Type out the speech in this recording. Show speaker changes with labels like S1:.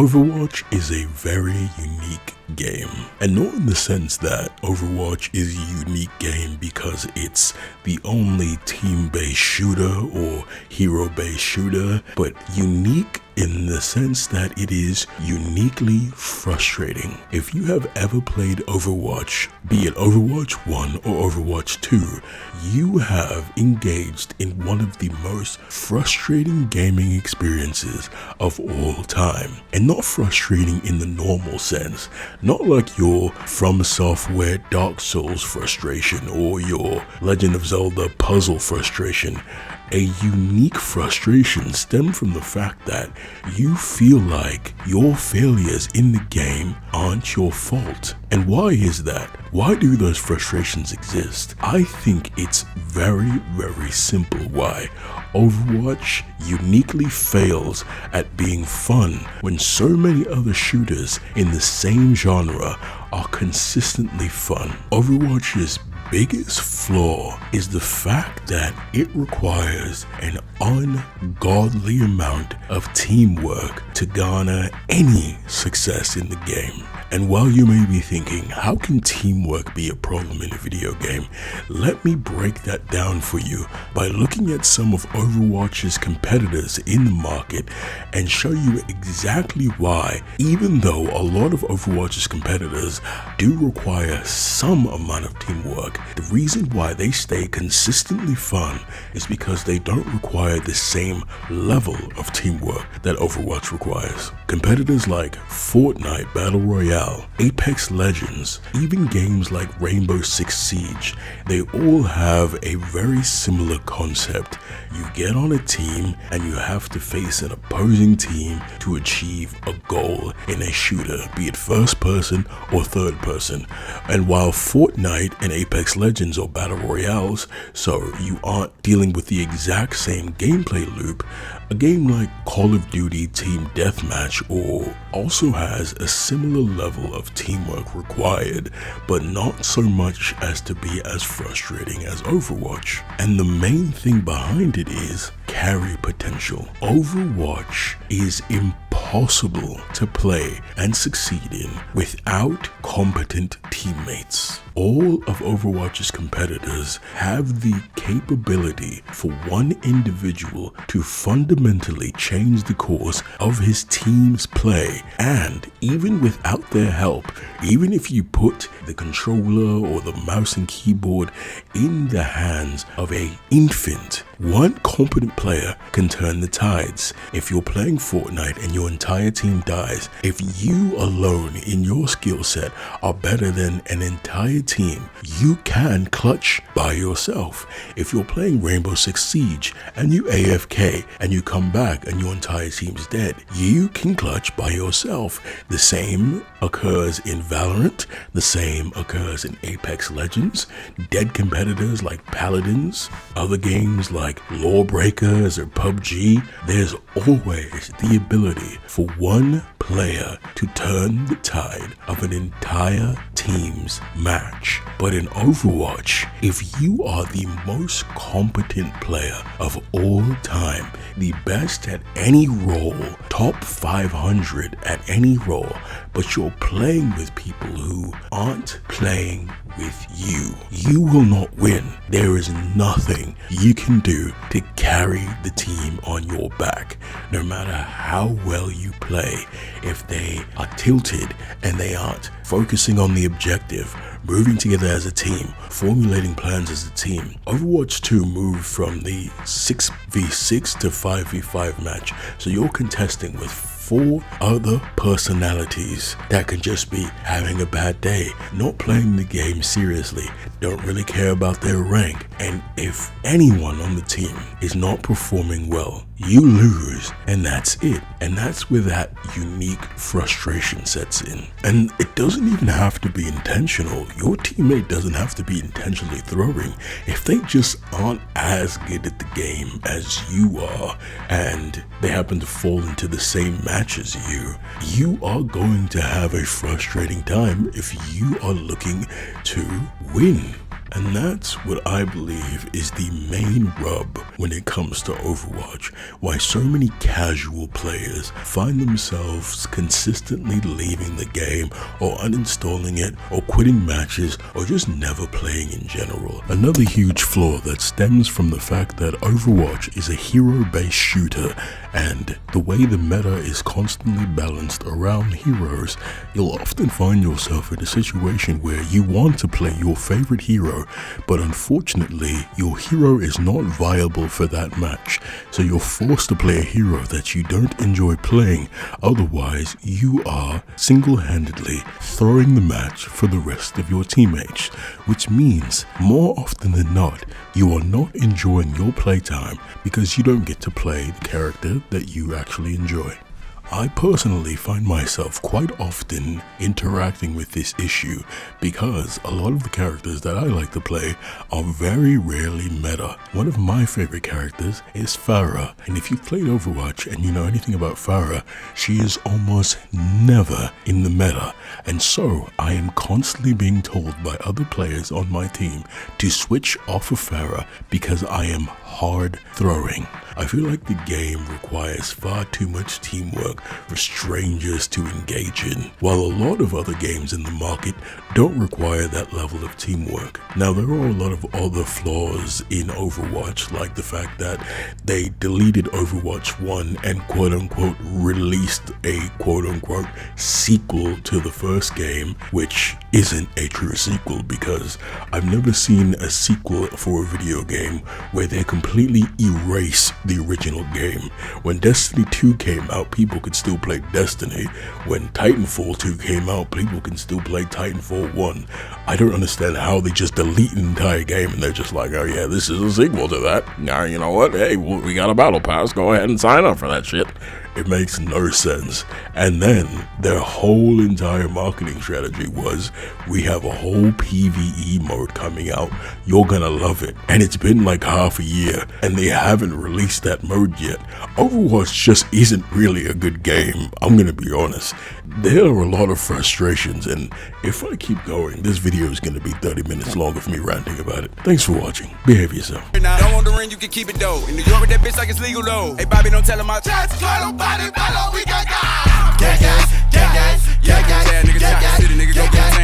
S1: Overwatch is a very unique game, and not in the sense that Overwatch is a unique game because it's the only team-based shooter or hero-based shooter, but unique in the sense that it is uniquely frustrating. If you have ever played Overwatch, be it Overwatch 1 or Overwatch 2, you have engaged in one of the most frustrating gaming experiences of all time. And not frustrating in the normal sense, not like your From Software Dark Souls frustration or your Legend of Zelda puzzle frustration. A unique frustration stemmed from the fact that you feel like your failures in the game aren't your fault. And why is that? Why do those frustrations exist? I think it's very, very simple why Overwatch uniquely fails at being fun when so many other shooters in the same genre are consistently fun. Overwatch's biggest flaw is the fact that it requires an ungodly amount of teamwork to garner any success in the game. And while you may be thinking, how can teamwork be a problem in a video game? Let me break that down for you by looking at some of Overwatch's competitors in the market and show you exactly why, even though a lot of Overwatch's competitors do require some amount of teamwork, the reason why they stay consistently fun is because they don't require the same level of teamwork that Overwatch requires. Competitors like Fortnite Battle Royale, Apex Legends, even games like Rainbow Six Siege, they all have a very similar concept. You get on a team and you have to face an opposing team to achieve a goal in a shooter, be it first person or third person. And while Fortnite and Apex Legends are battle royales, so you aren't dealing with the exact same gameplay loop, a game like Call of Duty Team Deathmatch also has a similar level of teamwork required, but not so much as to be as frustrating as Overwatch. And the main thing behind it is carry potential. Overwatch is impossible to play and succeed in without competent teammates. All of Overwatch's competitors have the capability for one individual to fundamentally change the course of his team's play, and even without their help, even if you put the controller or the mouse and keyboard in the hands of an infant, one competent player can turn the tides. If you're playing Fortnite and your entire team dies, if you alone in your skill set are better than an entire team, you can clutch by yourself. If you're playing Rainbow Six Siege and you AFK and you come back and your entire team's dead, you can clutch by yourself. The same occurs in Valorant, the same occurs in Apex Legends, dead competitors like Paladins, other games like Lawbreakers or PUBG. There's always the ability for one player to turn the tide of an entire team's match. But in Overwatch, if you are the most competent player of all time, the best at any role, top 500 at any role, but you're playing with people who aren't playing with you, you will not win. There is nothing you can do to carry the team on your back. No matter how well you play, if they are tilted and they aren't focusing on the objective, moving together as a team, formulating plans as a team. Overwatch 2 moved from the 6v6 to 5v5 match, so you're contesting with 4 other personalities that can just be having a bad day, not playing the game seriously, don't really care about their rank, and if anyone on the team is not performing well, you lose, and that's it. And that's where that unique frustration sets in. And it doesn't even have to be intentional. Your teammate doesn't have to be intentionally throwing. If they just aren't as good at the game as you are, and they happen to fall into the same match as you are going to have a frustrating time if you are looking to win. And that's what I believe is the main rub when it comes to Overwatch, why so many casual players find themselves consistently leaving the game or uninstalling it or quitting matches or just never playing in general. Another huge flaw that stems from the fact that Overwatch is a hero-based shooter, and the way the meta is constantly balanced around heroes, you'll often find yourself in a situation where you want to play your favorite hero, but unfortunately your hero is not viable for that match, so you're forced to play a hero that you don't enjoy playing, otherwise you are single-handedly throwing the match for the rest of your teammates, which means more often than not you are not enjoying your playtime because you don't get to play the character that you actually enjoy. I personally find myself quite often interacting with this issue because a lot of the characters that I like to play are very rarely meta. One of my favorite characters is Pharah, and if you've played Overwatch and you know anything about Pharah, she is almost never in the meta, and so I am constantly being told by other players on my team to switch off of Pharah because I am hard throwing. I feel like the game requires far too much teamwork for strangers to engage in, while a lot of other games in the market don't require that level of teamwork. Now, there are a lot of other flaws in Overwatch, like the fact that they deleted Overwatch 1 and quote-unquote released a quote-unquote sequel to the first game, which isn't a true sequel because I've never seen a sequel for a video game where they completely erase the original game. When Destiny 2 came out, people could still play Destiny. When Titanfall 2 came out, people can still play Titanfall 1. I don't understand how they just delete an entire game and they're just like, oh yeah, this is a sequel to that. Now, you know what? Hey, we got a battle pass. Go ahead and sign up for that shit. It makes no sense. And then their whole entire marketing strategy was, we have a whole PvE mode coming out. You're gonna love it. And it's been like half a year and they haven't released that mode yet. Overwatch just isn't really a good game. I'm gonna be honest. There are a lot of frustrations, and if I keep going, this video is gonna be 30 minutes long of me ranting about it. Thanks for watching. Behave yourself.
S2: Don't want the ring, you can keep it though. In New York with that bitch like it's legal though. Hey Bobby, don't tell him my chats. Nobody follow, we got guys. Yeah, guys, yeah, guys, yeah, guys, yeah, nigga, yeah, guys, city, nigga, go get